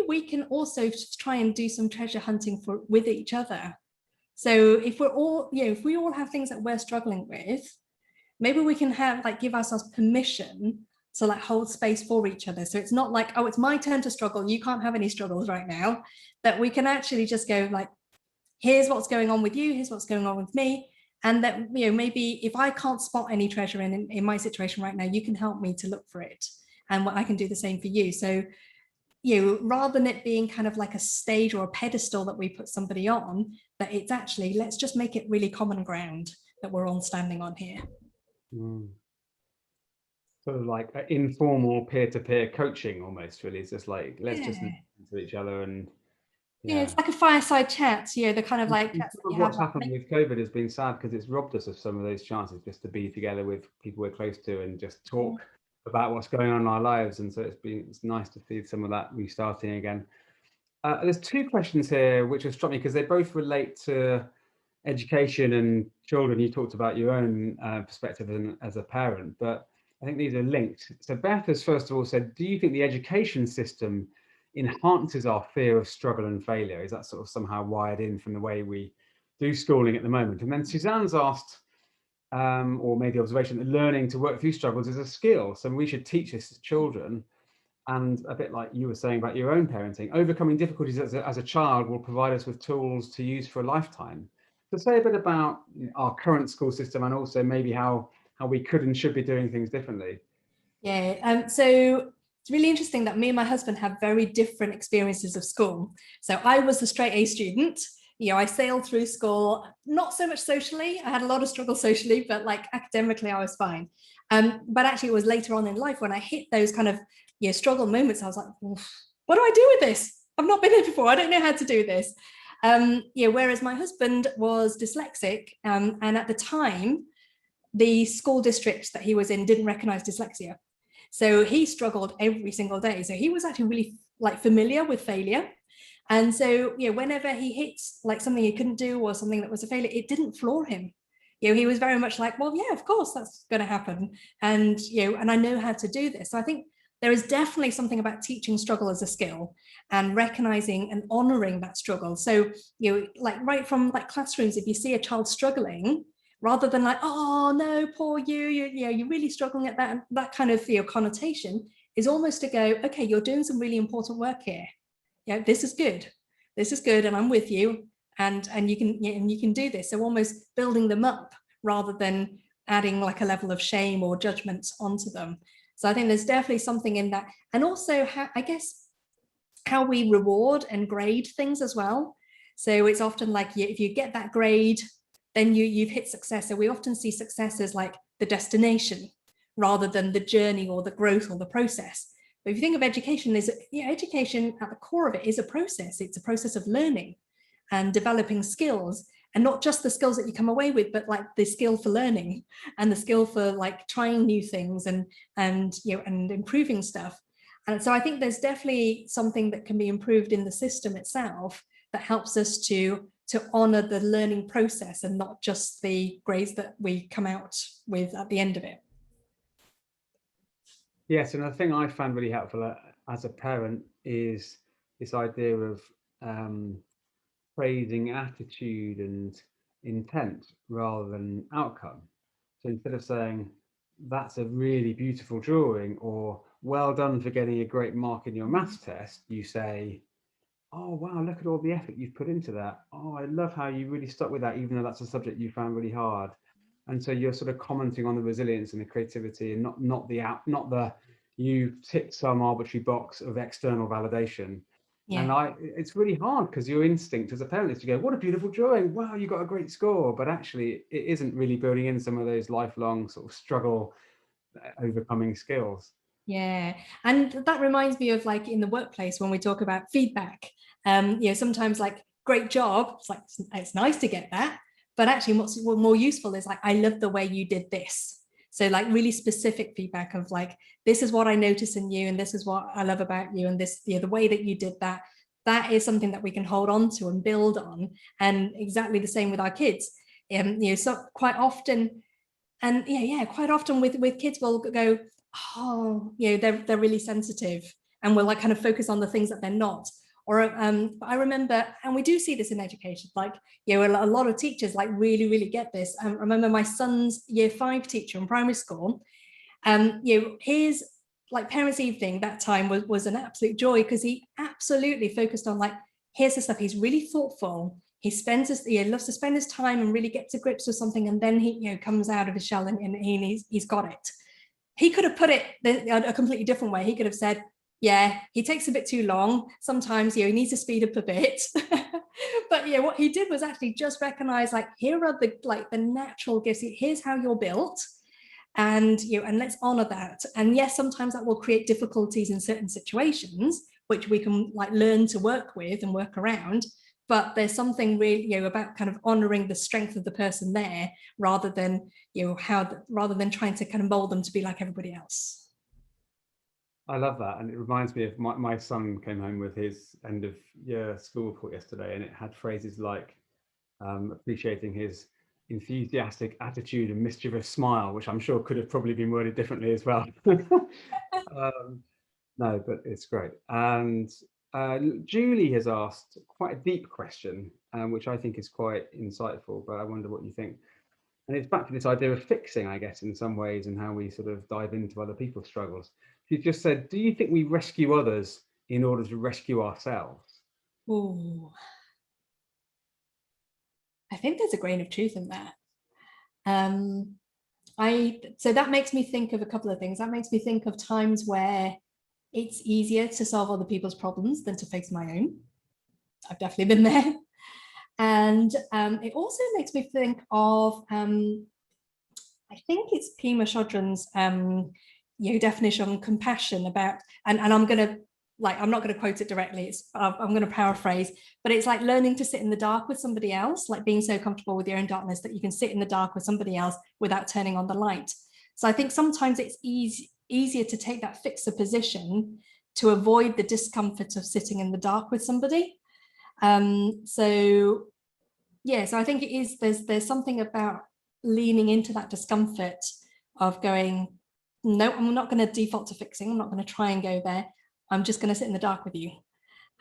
we can also try and do some treasure hunting with each other. So if we're all, if we all have things that we're struggling with, maybe we can give ourselves permission to hold space for each other. So it's not like, oh, it's my turn to struggle, you can't have any struggles right now. That we can actually just go here's what's going on with you, here's what's going on with me. And that, maybe if I can't spot any treasure in my situation right now, you can help me to look for it. And I can do the same for you. So, rather than it being kind of like a stage or a pedestal that we put somebody on, that it's actually, let's just make it really common ground that we're all standing on here. Sort of like informal peer-to-peer coaching almost, really. It's just like, let's just listen to each other and Yeah, Yeah. it's like a fireside chat, the kind of like And chats some that of you have. what's happened with COVID has been sad because it's robbed us of some of those chances just to be together with people we're close to and just Yeah. talk about what's going on in our lives. And so it's nice to see some of that restarting again. There's two questions here which have struck me because they both relate to education and children. You talked about your own perspective as a parent, but I think these are linked. So Beth has first of all said, do you think the education system enhances our fear of struggle and failure? Is that sort of somehow wired in from the way we do schooling at the moment? And then Suzanne's asked, or made the observation that learning to work through struggles is a skill. So we should teach this to children. And a bit like you were saying about your own parenting, overcoming difficulties as a child will provide us with tools to use for a lifetime. So say a bit about our current school system and also maybe how we could and should be doing things differently. Yeah, so it's really interesting that me and my husband have very different experiences of school. So I was the straight A student. I sailed through school, not so much socially. I had a lot of struggle socially, but like academically, I was fine. But actually, it was later on in life when I hit those kind of struggle moments. I was like, what do I do with this? I've not been here before. I don't know how to do this. Whereas my husband was dyslexic, and at the time, the school district that he was in didn't recognize dyslexia. So he struggled every single day. So he was actually really like familiar with failure. And so, whenever he hits like something he couldn't do or something that was a failure, it didn't floor him. He was very much like, well, yeah, of course that's going to happen. And, and I know how to do this. So I think there is definitely something about teaching struggle as a skill and recognizing and honoring that struggle. So, like right from like classrooms, if you see a child struggling, rather than like, oh no, poor you're really struggling at that kind of connotation, is almost to go, okay, you're doing some really important work here. This is good, and I'm with you, and you can do this. So almost building them up rather than adding like a level of shame or judgment onto them. So I think there's definitely something in that, and also how we reward and grade things as well. So it's often like if you get that grade, then you've hit success. So we often see success as like the destination rather than the journey or the growth or the process. But if you think of education, education at the core of it is a process. It's a process of learning and developing skills, and not just the skills that you come away with, but like the skill for learning and the skill for like trying new things and improving stuff. And so I think there's definitely something that can be improved in the system itself that helps us to honor the learning process and not just the grades that we come out with at the end of it. Yes, and the thing I found really helpful as a parent is this idea of praising attitude and intent rather than outcome. So instead of saying, that's a really beautiful drawing, or well done for getting a great mark in your maths test, you say, oh, wow, look at all the effort you've put into that. Oh, I love how you really stuck with that, even though that's a subject you found really hard. And so you're sort of commenting on the resilience and the creativity, and not the you tick some arbitrary box of external validation. Yeah. And it's really hard because your instinct as a parent is to go, what a beautiful drawing. Wow, you got a great score. But actually, it isn't really building in some of those lifelong sort of struggle overcoming skills. Yeah, and that reminds me of like in the workplace when we talk about feedback. Sometimes like great job, it's like it's nice to get that, but actually what's more useful is like, I love the way you did this. So like really specific feedback of like, this is what I notice in you and this is what I love about you, and this, the way that you did that, that is something that we can hold on to and build on. And exactly the same with our kids. So quite often, and quite often with kids we'll go, oh, they're really sensitive, and we'll like kind of focus on the things that they're not. Or I remember, and we do see this in education, like a lot of teachers like really get this. I remember my son's year 5 teacher in primary school. His like parents' evening that time was an absolute joy, because he absolutely focused on like, here's the stuff. He's really thoughtful. He loves to spend his time and really get to grips with something, and then he comes out of his shell and he's got it. He could have put it a completely different way. He could have said, yeah, he takes a bit too long. Sometimes he needs to speed up a bit. But what he did was actually just recognize, like, here are the natural gifts. Here's how you're built. And and let's honor that. And yes, sometimes that will create difficulties in certain situations which we can like learn to work with and work around. But there's something really, about kind of honoring the strength of the person there, rather than, rather than trying to kind of mold them to be like everybody else. I love that. And it reminds me of my son came home with his end of year school report yesterday, and it had phrases like appreciating his enthusiastic attitude and mischievous smile, which I'm sure could have probably been worded differently as well. No, but it's great. And Julie has asked quite a deep question, which I think is quite insightful, but I wonder what you think. And it's back to this idea of fixing, I guess, in some ways, and how we sort of dive into other people's struggles. She just said, do you think we rescue others in order to rescue ourselves? Ooh. I think there's a grain of truth in that. So that makes me think of a couple of things. That makes me think of times where it's easier to solve other people's problems than to fix my own. I've definitely been there. And it also makes me think of, I think it's Pema Chodron's definition on compassion about, and I'm going to, I'm not going to quote it directly, I'm going to paraphrase, but it's like learning to sit in the dark with somebody else, like being so comfortable with your own darkness that you can sit in the dark with somebody else without turning on the light. So I think sometimes it's easier to take that fixer position to avoid the discomfort of sitting in the dark with somebody. So I think it is, there's something about leaning into that discomfort of going, no, I'm not going to default to fixing. I'm not going to try and go there. I'm just going to sit in the dark with you,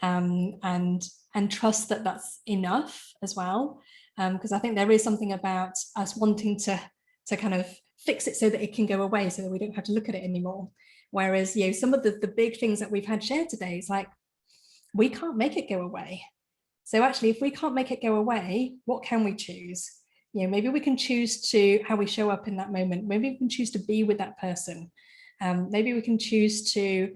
and trust that that's enough as well. Because I think there is something about us wanting to kind of fix it so that it can go away, so that we don't have to look at it anymore. Whereas, some of the big things that we've had shared today is like, we can't make it go away. So actually, if we can't make it go away, what can we choose? Maybe we can choose to how we show up in that moment. Maybe we can choose to be with that person. Maybe we can choose to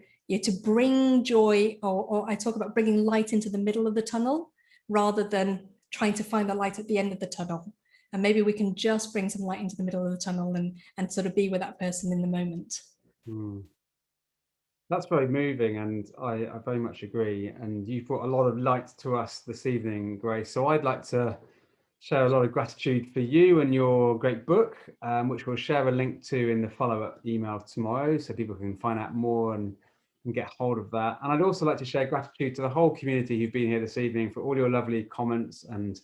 bring joy, or I talk about bringing light into the middle of the tunnel rather than trying to find the light at the end of the tunnel. And maybe we can just bring some light into the middle of the tunnel and sort of be with that person in the moment. That's very moving, and I very much agree. And you've brought a lot of light to us this evening, Grace. So I'd like to share a lot of gratitude for you and your great book, which we'll share a link to in the follow-up email tomorrow, so people can find out more and get hold of that. And I'd also like to share gratitude to the whole community who've been here this evening for all your lovely comments and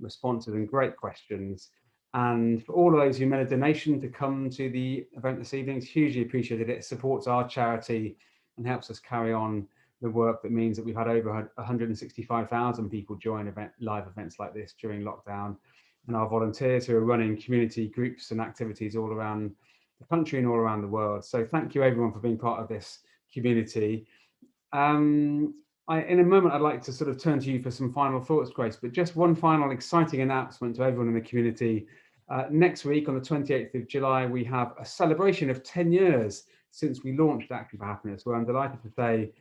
responses and great questions. And for all of those who made a donation to come to the event this evening, it's hugely appreciated. It supports our charity and helps us carry on the work that means that we've had over 165,000 people join live events like this during lockdown, and our volunteers who are running community groups and activities all around the country and all around the world. So thank you everyone for being part of this community. In a moment, I'd like to sort of turn to you for some final thoughts, Grace, but just one final exciting announcement to everyone in the community. Next week on the 28th of July, we have a celebration of 10 years since we launched Action for Happiness, where I'm delighted to say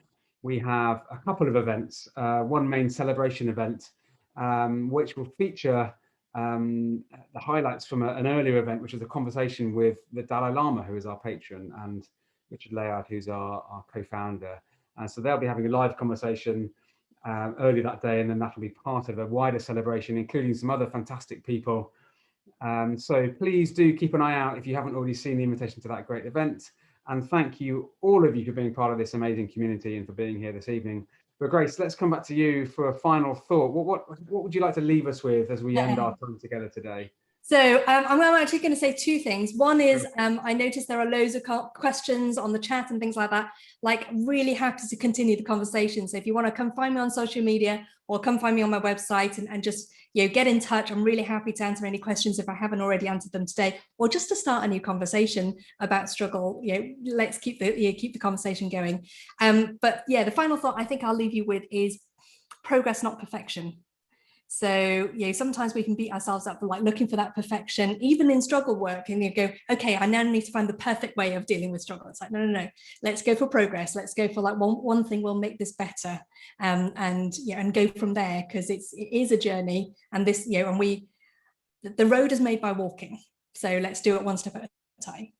we have a couple of events, one main celebration event, which will feature the highlights from an earlier event, which is a conversation with the Dalai Lama, who is our patron, and Richard Layard, who's our co-founder. And so they'll be having a live conversation early that day, and then that'll be part of a wider celebration, including some other fantastic people. So please do keep an eye out if you haven't already seen the invitation to that great event. And thank you, all of you, for being part of this amazing community and for being here this evening. But Grace, let's come back to you for a final thought. What would you like to leave us with as we end our time together today? So I'm actually going to say two things. One is I noticed there are loads of questions on the chat and things like that. Like, really happy to continue the conversation. So if you want to come find me on social media or come find me on my website and just get in touch, I'm really happy to answer any questions if I haven't already answered them today, or just to start a new conversation about struggle. Let's keep the conversation going. But the final thought I think I'll leave you with is progress, not perfection. So, sometimes we can beat ourselves up for like looking for that perfection, even in struggle work, and you go, okay, I now need to find the perfect way of dealing with struggle. It's like, no, let's go for progress. Let's go for like one thing will make this better, and go from there, because it is a journey, and this, the road is made by walking. So let's do it one step at a time.